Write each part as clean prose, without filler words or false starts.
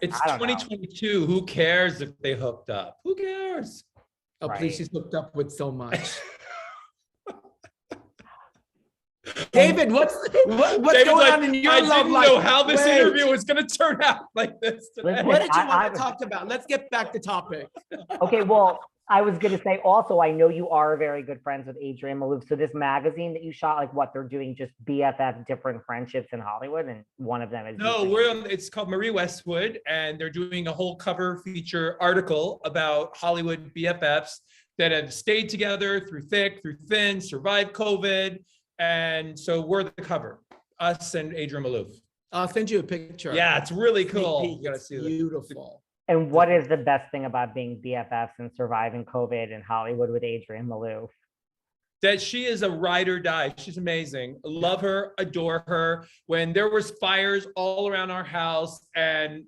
It's I don't know. 2022. Who cares if they hooked up? Who cares? Oh, Right. please, she's hooked up with so much. David, what's David's going like, on in your I love didn't life? know how this Wait. interview was going to turn out like this today. Listen, What did you I want to was- talk about? Let's get back to topic. Okay, well, I was going to say also, I know you are very good friends with Adrienne Maloof. So this magazine that you shot, like what they're doing, just BFF different friendships in Hollywood, and one of them is No, it's called Marie Westwood, and they're doing a whole cover feature article about Hollywood BFFs that have stayed together through thick, through thin, survived COVID. And so we're the cover, us and Adrienne Maloof. I'll send you a picture. Yeah, it's really Sneak cool. peek. You gotta It's see it. beautiful. And what is the best thing about being BFFs and surviving COVID in Hollywood with Adrienne Maloof? That she is a ride or die. She's amazing. Love her, adore her. When there was fires all around our house and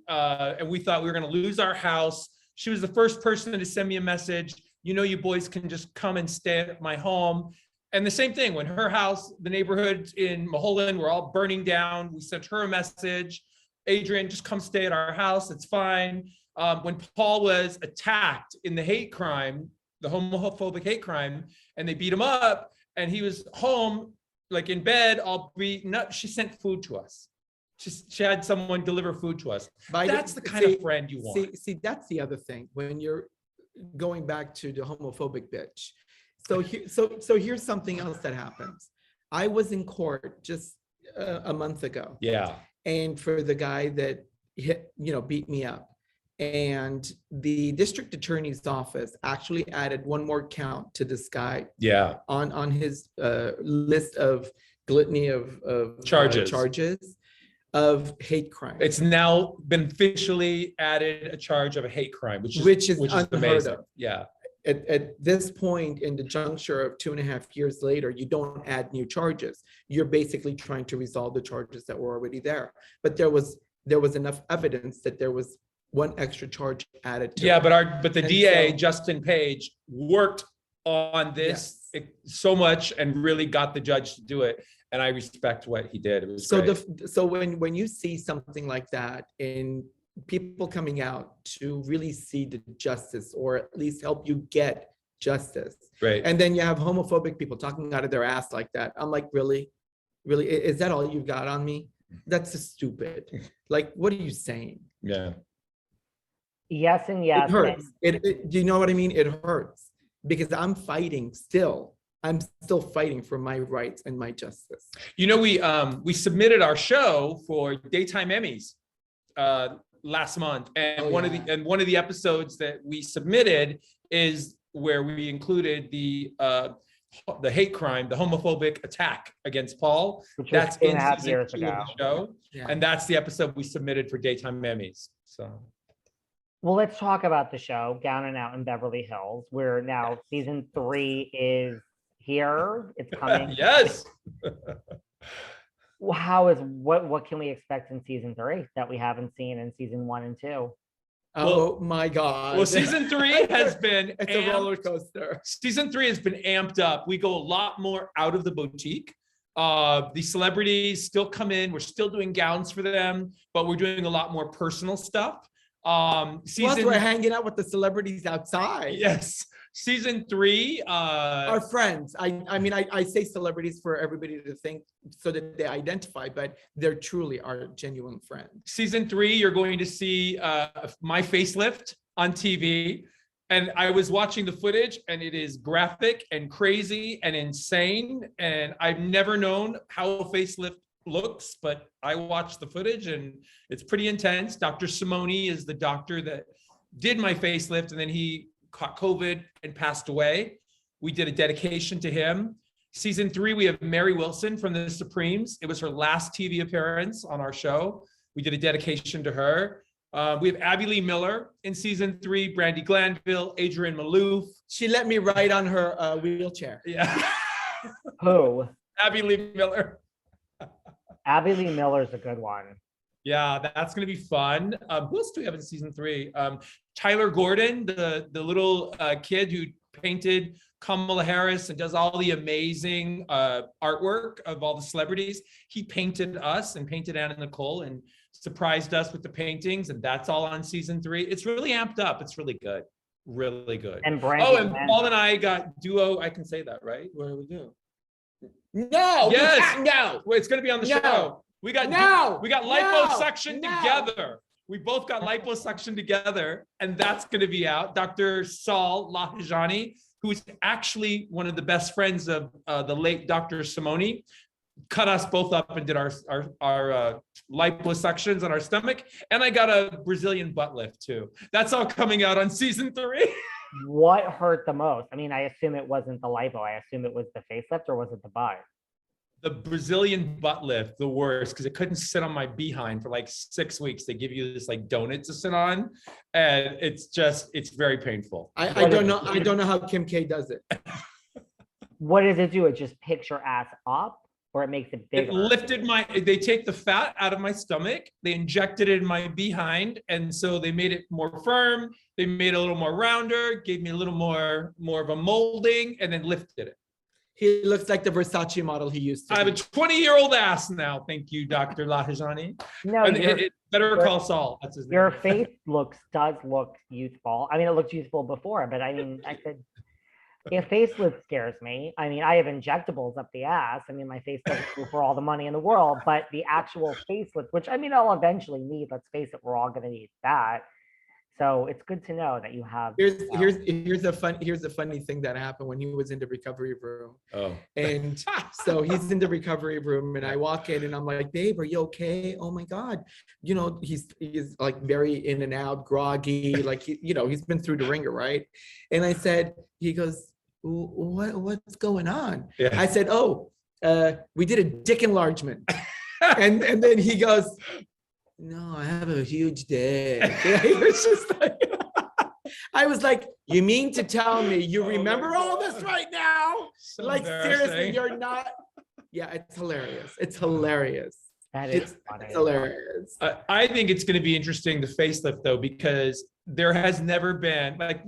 we thought we were gonna lose our house, she was the first person to send me a message. You know, you boys can just come and stay at my home. And the same thing, when her house, the neighborhoods in Mulholland were all burning down, we sent her a message. Adrienne, just come stay at our house, it's fine. When Paul was attacked in the hate crime, the homophobic hate crime, and they beat him up, and he was home, like in bed, all beaten up, she sent food to us. She had someone deliver food to us. That's the kind of friend you want. See, that's the other thing. When you're going back to the homophobic bitch. So here's something else that happens. I was in court just a month ago. Yeah. And for the guy that beat me up. And the district attorney's office actually added one more count to this guy. Yeah. On his list of gluttony of charges of hate crime. It's now been officially added a charge of a hate crime, which is unheard amazing. of. Yeah. At this point in the juncture of 2.5 years later, you don't add new charges. You're basically trying to resolve the charges that were already there. But there was enough evidence that there was one extra charge added to it. But the DA, Justin Page, worked on this so much and really got the judge to do it. And I respect what he did. It was great. So when you see something like that in people coming out to really see the justice, or at least help you get justice. Right. And then you have homophobic people talking out of their ass like that. I'm like, really? Is that all you've got on me? That's just stupid. Like, what are you saying? Yeah. Yes and yes. It hurts. Do you know what I mean? It hurts because I'm still fighting for my rights and my justice. You know, we submitted our show for daytime Emmys last month, and one of the episodes that we submitted is where we included the hate crime, the homophobic attack against Paul. That's in season 2 of the show, and that's the episode we submitted for daytime Emmys. So. Well, let's talk about the show, Down and Out in Beverly Hills, where now season 3 is here. It's coming. Yes. What can we expect in season 3 that we haven't seen in season 1 and 2? Oh my God. Well, season 3 has been it's a roller coaster. Season 3 has been amped up. We go a lot more out of the boutique. The celebrities still come in. We're still doing gowns for them, but we're doing a lot more personal stuff. Plus, we're hanging out with the celebrities outside. Yes. Season 3, our friends. I mean, I say celebrities for everybody to think so that they identify, but they're truly our genuine friends. Season 3, you're going to see my facelift on TV. And I was watching the footage, and it is graphic and crazy and insane. And I've never known how a facelift looks, but I watched the footage and it's pretty intense. Dr. Simone is the doctor that did my facelift, and then he caught COVID and passed away. We did a dedication to him. Season 3, we have Mary Wilson from the Supremes. It was her last TV appearance on our show. We did a dedication to her. We have Abby Lee Miller in season 3, Brandy Glanville, Adrienne Maloof. She let me ride on her wheelchair. Yeah. Who? Abby Lee Miller. Abby Lee Miller's a good one. Yeah, that's going to be fun. Who else do we have in season 3? Tyler Gordon, the little kid who painted Kamala Harris and does all the amazing artwork of all the celebrities. He painted us and painted Anna Nicole, and surprised us with the paintings, and that's all on season 3. It's really amped up. It's really good. Really good. And and Paul and I got duo. I can say that, right? What do we do? No. Yes. No. Well, it's going to be on the No. show. We got liposuction together. We both got liposuction together, and that's going to be out. Dr. Saul Lahijani, who's actually one of the best friends of the late Dr. Simone, cut us both up and did our liposuctions on our stomach. And I got a Brazilian butt lift too. That's all coming out on season 3. What hurt the most? I mean, I assume it wasn't the lipo. I assume it was the facelift, or was it the butt? The Brazilian butt lift, the worst, because it couldn't sit on my behind for like 6 weeks. They give you this like donut to sit on, and it's very painful. I don't know how Kim K does it. What does it do? It just picks your ass up, or it makes it bigger? It lifted they take the fat out of my stomach, they injected it in my behind, and so they made it more firm, they made it a little more rounder, gave me a little more of a molding, and then lifted it. He looks like the Versace model he used to. I have a 20-year-old ass now. Thank you, Dr. Lahijani. No, better call Saul. That's his name. Your face does look youthful. I mean, it looked youthful before, but I mean, I said, if facelift scares me, I mean, I have injectables up the ass. I mean, my face doesn't go for all the money in the world, but the actual facelift, which I mean, I'll eventually need, let's face it, we're all going to need that. So it's good to know that you have. Here's a funny thing that happened when he was in the recovery room. Oh. And so he's in the recovery room, and I walk in, and I'm like, babe, are you okay? Oh my God. You know, he's like very in and out, groggy, like he's been through the ringer, right? And I said, he goes, what's going on? Yeah. I said, we did a dick enlargement. and then he goes, no, I have a huge dick. He was just like, I was like, you mean to tell me you remember all this right now? So like, seriously, you're not. Yeah, it's hilarious. It's hilarious. That is funny. It's hilarious. I think it's going to be interesting, the facelift, though, because there has never been like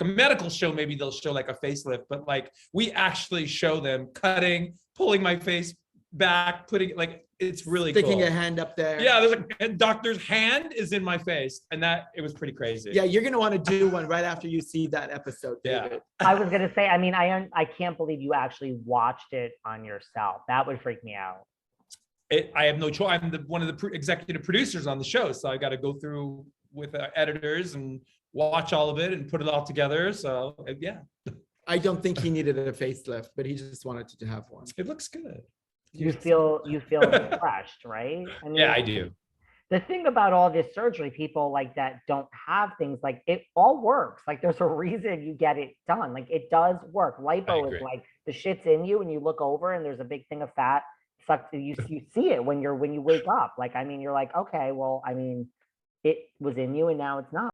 a medical show. Maybe they'll show like a facelift, but like we actually show them cutting, pulling my face back, putting like, it's really sticking cool. a hand up there. Yeah, there's a doctor's hand is in my face, and it was pretty crazy. Yeah, you're gonna want to do one right after you see that episode, David. Yeah. I was gonna say, I mean, I can't believe you actually watched it on yourself. That would freak me out. I have no choice. I'm one of the executive producers on the show, so I got to go through with editors and watch all of it and put it all together. So yeah. I don't think he needed a facelift, but he just wanted to have one. It looks good. You feel refreshed, right? I mean, yeah, I do. The thing about all this surgery, people like that don't have things like it all works. Like there's a reason you get it done. Like it does work. Lipo is like the shit's in you and you look over and there's a big thing of fat. You see it when you wake up. Like, I mean, you're like, okay, well, I mean, it was in you and now it's not.